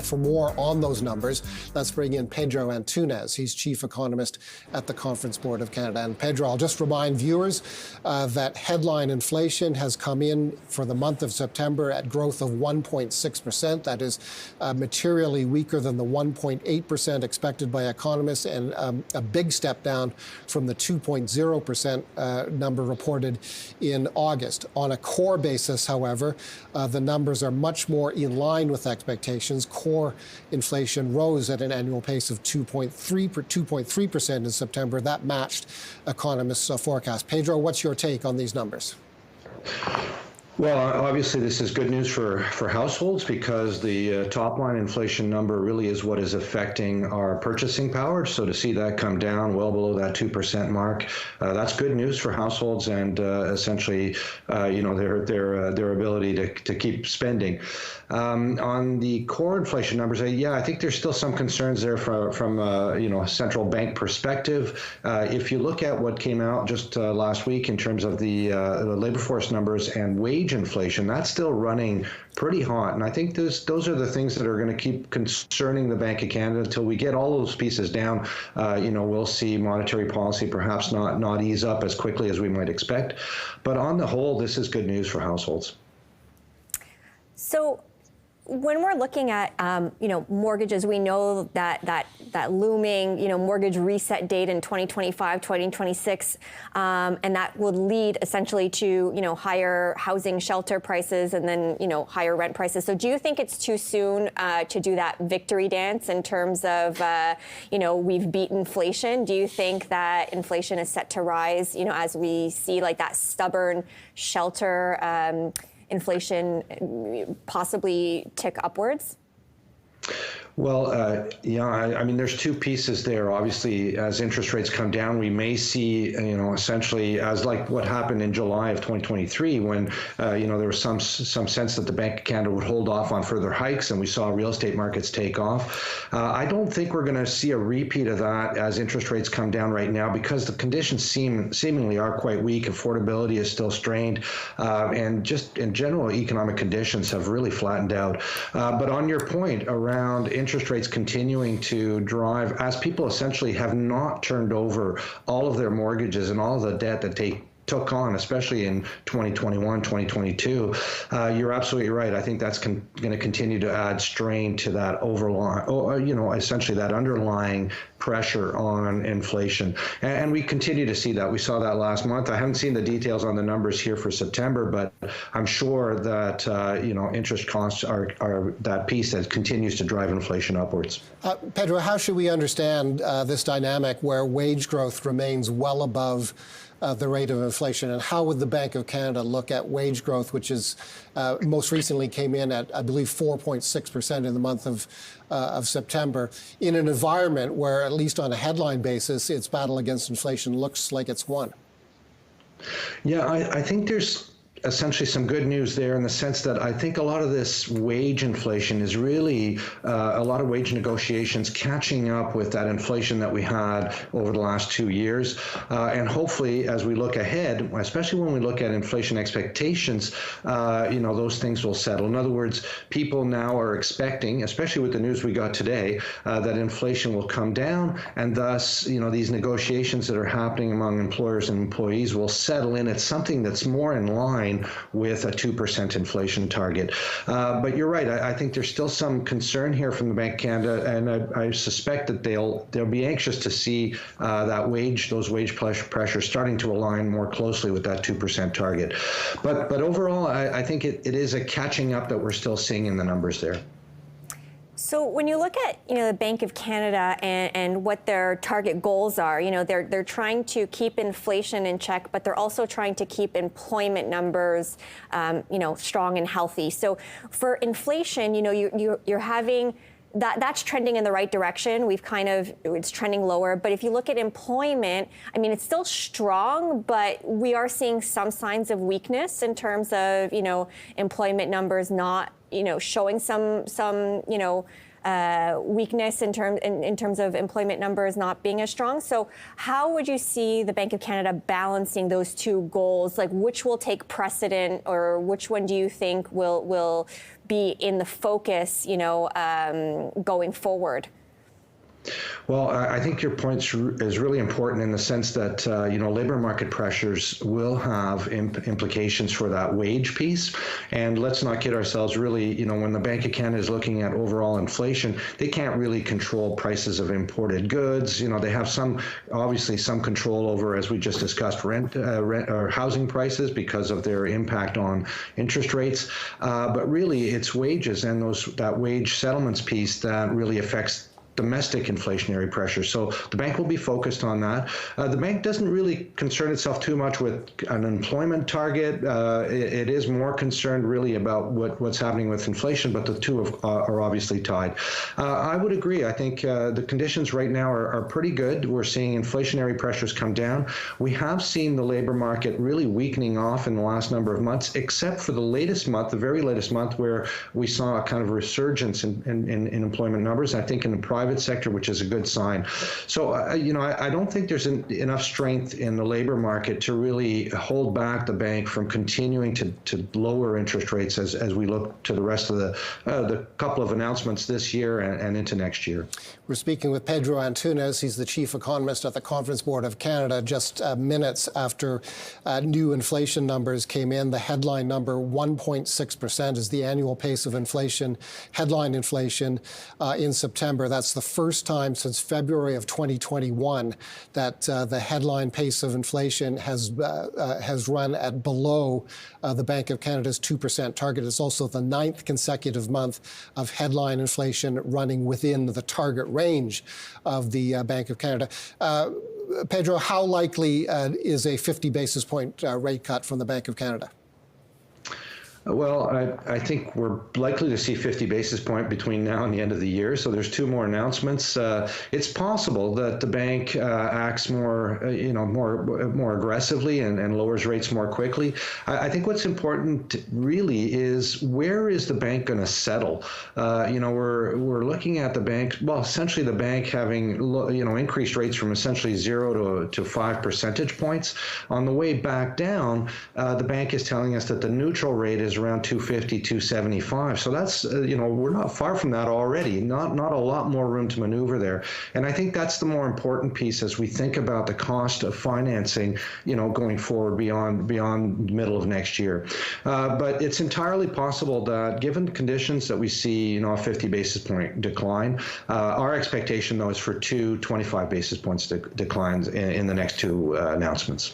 for more on those numbers, let's bring in Pedro Antunes. He's chief economist at the Conference Board of Canada. And Pedro, I'll just remind viewers that headline inflation has come in for the month of September at growth of 1.6%. That is materially weaker than the 1.8% expected by economists, and a big step down from the 2.0% number reported in August. On a core basis, however, the numbers are much more in line with expectations. Core inflation rose at an annual pace of 2.3% in September. That matched economists' forecast. Pedro, what's your take on these numbers? Well, obviously, this is good news for households, because the top line inflation number really is what is affecting our purchasing power. So to see that come down well below that 2% mark, that's good news for households and essentially, their ability to keep spending. On the core inflation numbers, I think there's still some concerns there from a central bank perspective. If you look at what came out just last week in terms of the labor force numbers and wage inflation, that's still running pretty hot. And I think those are the things that are going to keep concerning the Bank of Canada until we get all those pieces down. We'll see monetary policy perhaps not ease up as quickly as we might expect. But on the whole, this is good news for households. So when we're looking at, mortgages, we know that looming, mortgage reset date in 2025, 2026, and that would lead essentially to, higher housing shelter prices and then, higher rent prices. So do you think it's too soon to do that victory dance in terms of, we've beat inflation? Do you think that inflation is set to rise, as we see like that stubborn shelter inflation possibly tick upwards? Well, I mean, there's two pieces there. Obviously, as interest rates come down, we may see, essentially as like what happened in July of 2023, when, there was some sense that the Bank of Canada would hold off on further hikes, and we saw real estate markets take off. I don't think we're going to see a repeat of that as interest rates come down right now, because the conditions seemingly are quite weak. Affordability is still strained, and just in general, economic conditions have really flattened out. But on your point around interest rates continuing to drive, as people essentially have not turned over all of their mortgages and all of the debt that they took on, especially in 2021, 2022, you're absolutely right. I think that's going to continue to add strain to that essentially that underlying pressure on inflation. And we continue to see that. We saw that last month. I haven't seen the details on the numbers here for September, but I'm sure that, interest costs are that piece that continues to drive inflation upwards. Pedro, how should we understand this dynamic where wage growth remains well above the rate of inflation, and how would the Bank of Canada look at wage growth, which is most recently came in at, I believe, 4.6% in the month of September, in an environment where, at least on a headline basis, its battle against inflation looks like it's won? Yeah, I think there's essentially some good news there, in the sense that I think a lot of this wage inflation is really a lot of wage negotiations catching up with that inflation that we had over the last 2 years. And hopefully, as we look ahead, especially when we look at inflation expectations, those things will settle. In other words, people now are expecting, especially with the news we got today, that inflation will come down, and thus, these negotiations that are happening among employers and employees will settle in at something that's more in line with a 2% inflation target. But you're right. I think there's still some concern here from the Bank of Canada, and I suspect that they'll be anxious to see those wage pressures starting to align more closely with that 2% target. But overall, I think it is a catching up that we're still seeing in the numbers there. So when you look at, the Bank of Canada and what their target goals are, they're trying to keep inflation in check, but they're also trying to keep employment numbers, strong and healthy. So for inflation, you're having that's trending in the right direction. It's trending lower. But if you look at employment, I mean, it's still strong, but we are seeing some signs of weakness in terms of, employment numbers not, showing some weakness in terms of employment numbers not being as strong. So how would you see the Bank of Canada balancing those two goals? Like, which will take precedent, or which one do you think will be in the focus, going forward? Well, I think your point is really important in the sense that, labor market pressures will have implications for that wage piece. And let's not kid ourselves, really, when the Bank of Canada is looking at overall inflation, they can't really control prices of imported goods. They have obviously some control over, as we just discussed, rent or housing prices because of their impact on interest rates. But really, it's wages and that wage settlements piece that really affects domestic inflationary pressure. So the bank will be focused on that. The bank doesn't really concern itself too much with an employment target. It is more concerned really about what's happening with inflation, but the two are obviously tied. I would agree. I think the conditions right now are pretty good. We're seeing inflationary pressures come down. We have seen the labor market really weakening off in the last number of months, except for the latest month, the very latest month, where we saw a kind of resurgence in employment numbers, I think in the private sector, which is a good sign. So, I don't think there's enough strength in the labor market to really hold back the bank from continuing to lower interest rates as we look to the rest of the couple of announcements this year and into next year. We're speaking with Pedro Antunes. He's the chief economist at the Conference Board of Canada. Just minutes after new inflation numbers came in, the headline number 1.6% is the annual pace of inflation, headline inflation in September. That's the first time since February of 2021 that the headline pace of inflation has run at below the Bank of Canada's 2% target. It's also the 9th consecutive month of headline inflation running within the target range of the Bank of Canada. Pedro, how likely is a 50 basis point rate cut from the Bank of Canada? Well, I think we're likely to see 50 basis point between now and the end of the year. So there's two more announcements. It's possible that the bank acts more aggressively and lowers rates more quickly. I think what's important really is, where is the bank going to settle? We're looking at the bank. Well, essentially the bank having increased rates from essentially 0 to 5 percentage points. On the way back down, the bank is telling us that the neutral rate is around 250, 275. So that's, we're not far from that already. Not a lot more room to maneuver there. And I think that's the more important piece as we think about the cost of financing, going forward beyond middle of next year. But it's entirely possible that, given conditions that we see, a 50 basis point decline, our expectation though is for 25 basis points declines in the next two announcements.